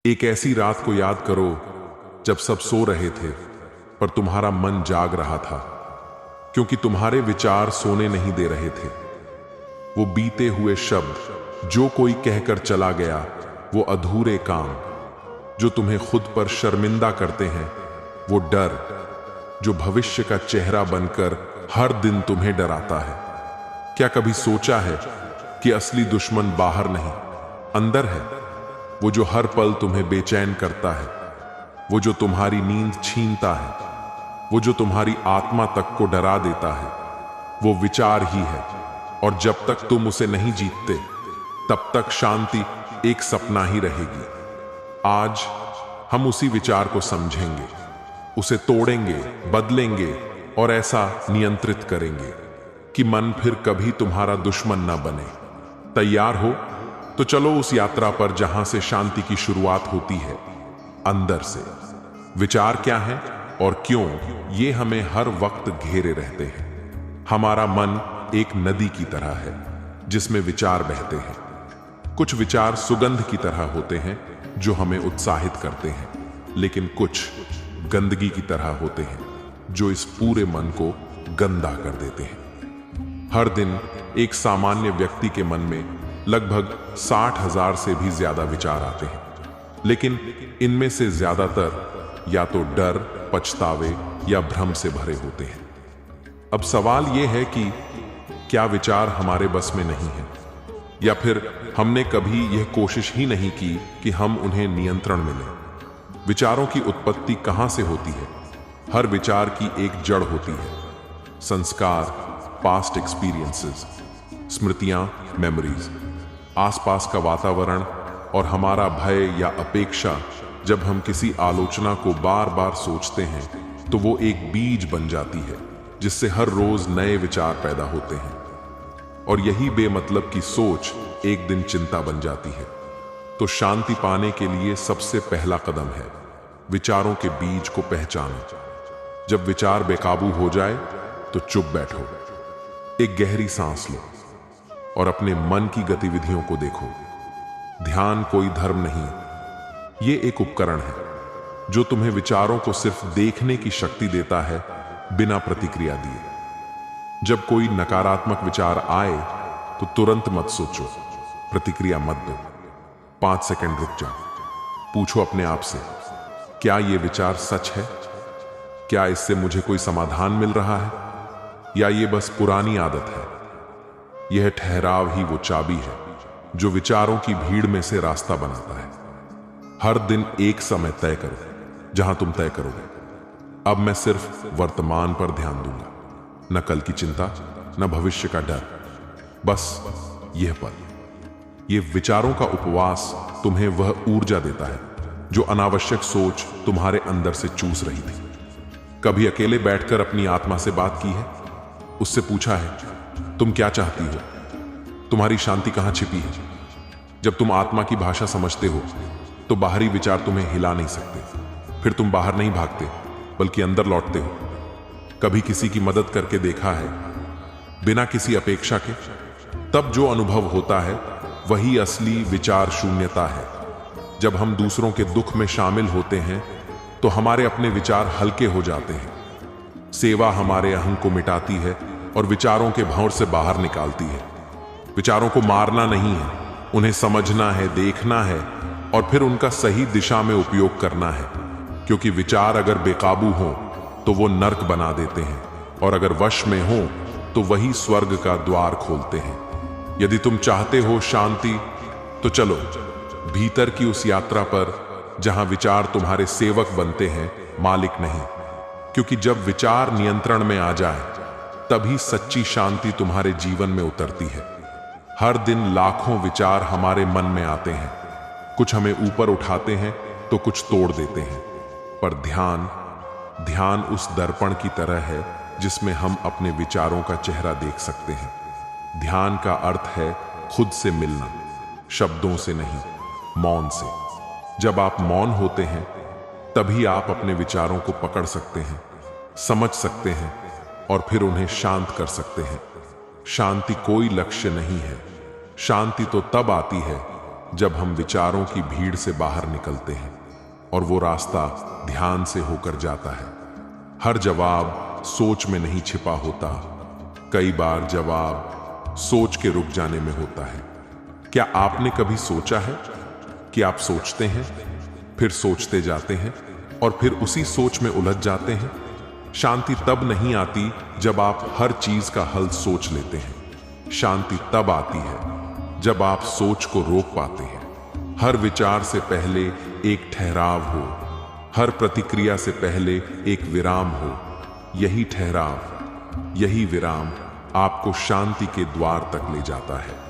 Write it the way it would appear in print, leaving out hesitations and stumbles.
एक ऐसी रात को याद करो जब सब सो रहे थे पर तुम्हारा मन जाग रहा था, क्योंकि तुम्हारे विचार सोने नहीं दे रहे थे। वो बीते हुए शब्द जो कोई कहकर चला गया, वो अधूरे काम जो तुम्हें खुद पर शर्मिंदा करते हैं, वो डर जो भविष्य का चेहरा बनकर हर दिन तुम्हें डराता है। क्या कभी सोचा है कि असली दुश्मन बाहर नहीं, अंदर है? वो जो हर पल तुम्हें बेचैन करता है, वो जो तुम्हारी नींद छीनता है, वो जो तुम्हारी आत्मा तक को डरा देता है, वो विचार ही है। और जब तक तुम उसे नहीं जीतते, तब तक शांति एक सपना ही रहेगी। आज हम उसी विचार को समझेंगे, उसे तोड़ेंगे, बदलेंगे और ऐसा नियंत्रित करेंगे कि मन फिर कभी तुम्हारा दुश्मन न बने। तैयार हो तो चलो उस यात्रा पर जहां से शांति की शुरुआत होती है, अंदर से। विचार क्या है और क्यों ये हमें हर वक्त घेरे रहते हैं? हमारा मन एक नदी की तरह है जिसमें विचार बहते हैं। कुछ विचार सुगंध की तरह होते हैं जो हमें उत्साहित करते हैं, लेकिन कुछ गंदगी की तरह होते हैं जो इस पूरे मन को गंदा कर देते हैं। हर दिन एक सामान्य व्यक्ति के मन में लगभग 60,000 से भी ज्यादा विचार आते हैं, लेकिन इनमें से ज्यादातर या तो डर, पछतावे या भ्रम से भरे होते हैं। अब सवाल यह है कि क्या विचार हमारे बस में नहीं है, या फिर हमने कभी यह कोशिश ही नहीं की कि हम उन्हें नियंत्रण में लें? विचारों की उत्पत्ति कहां से होती है? हर विचार की एक जड़ होती है। संस्कार, पास्ट एक्सपीरियंसेस, स्मृतियां, मेमोरीज, आसपास का वातावरण और हमारा भय या अपेक्षा। जब हम किसी आलोचना को बार बार सोचते हैं तो वो एक बीज बन जाती है जिससे हर रोज नए विचार पैदा होते हैं, और यही बेमतलब की सोच एक दिन चिंता बन जाती है। तो शांति पाने के लिए सबसे पहला कदम है विचारों के बीज को पहचानो। जब विचार बेकाबू हो जाए तो चुप बैठो, एक गहरी सांस लो और अपने मन की गतिविधियों को देखो। ध्यान कोई धर्म नहीं, ये एक उपकरण है जो तुम्हें विचारों को सिर्फ देखने की शक्ति देता है, बिना प्रतिक्रिया दिए। जब कोई नकारात्मक विचार आए तो तुरंत मत सोचो, प्रतिक्रिया मत दो। 5 सेकंड रुक जाओ, पूछो अपने आप से, क्या ये विचार सच है? क्या इससे मुझे कोई समाधान मिल रहा है, या ये बस पुरानी आदत है? यह ठहराव ही वो चाबी है जो विचारों की भीड़ में से रास्ता बनाता है। हर दिन एक समय तय करो जहां तुम तय करोगे, अब मैं सिर्फ वर्तमान पर ध्यान दूंगा, न कल की चिंता, न भविष्य का डर, बस यह पल। यह विचारों का उपवास तुम्हें वह ऊर्जा देता है जो अनावश्यक सोच तुम्हारे अंदर से चूस रही थी। कभी अकेले बैठकर अपनी आत्मा से बात की है? उससे पूछा है, तुम क्या चाहती हो? तुम्हारी शांति कहां छिपी है? जब तुम आत्मा की भाषा समझते हो तो बाहरी विचार तुम्हें हिला नहीं सकते। फिर तुम बाहर नहीं भागते, बल्कि अंदर लौटते हो। कभी किसी की मदद करके देखा है, बिना किसी अपेक्षा के? तब जो अनुभव होता है वही असली विचार शून्यता है। जब हम दूसरों के दुख में शामिल होते हैं तो हमारे अपने विचार हल्के हो जाते हैं। सेवा हमारे अहं को मिटाती है और विचारों के भंवर से बाहर निकालती है। विचारों को मारना नहीं है, उन्हें समझना है, देखना है और फिर उनका सही दिशा में उपयोग करना है, क्योंकि विचार अगर बेकाबू हो तो वो नर्क बना देते हैं, और अगर वश में हो तो वही स्वर्ग का द्वार खोलते हैं। यदि तुम चाहते हो शांति, तो चलो भीतर की उस यात्रा पर जहां विचार तुम्हारे सेवक बनते हैं, मालिक नहीं। क्योंकि जब विचार नियंत्रण में आ जाए तभी सच्ची शांति तुम्हारे जीवन में उतरती है। हर दिन लाखों विचार हमारे मन में आते हैं, कुछ हमें ऊपर उठाते हैं तो कुछ तोड़ देते हैं, पर ध्यान उस दर्पण की तरह है जिसमें हम अपने विचारों का चेहरा देख सकते हैं। ध्यान का अर्थ है खुद से मिलना, शब्दों से नहीं, मौन से। जब आप मौन होते हैं तभी आप अपने विचारों को पकड़ सकते हैं, समझ सकते हैं और फिर उन्हें शांत कर सकते हैं। शांति कोई लक्ष्य नहीं है, शांति तो तब आती है जब हम विचारों की भीड़ से बाहर निकलते हैं और वो रास्ता ध्यान से होकर जाता है। हर जवाब सोच में नहीं छिपा होता, कई बार जवाब सोच के रुक जाने में होता है। क्या आपने कभी सोचा है कि आप सोचते हैं, फिर सोचते जाते हैं और फिर उसी सोच में उलझ जाते हैं? शांति तब नहीं आती जब आप हर चीज का हल सोच लेते हैं। शांति तब आती है जब आप सोच को रोक पाते हैं। हर विचार से पहले एक ठहराव हो, हर प्रतिक्रिया से पहले एक विराम हो। यही ठहराव, यही विराम आपको शांति के द्वार तक ले जाता है।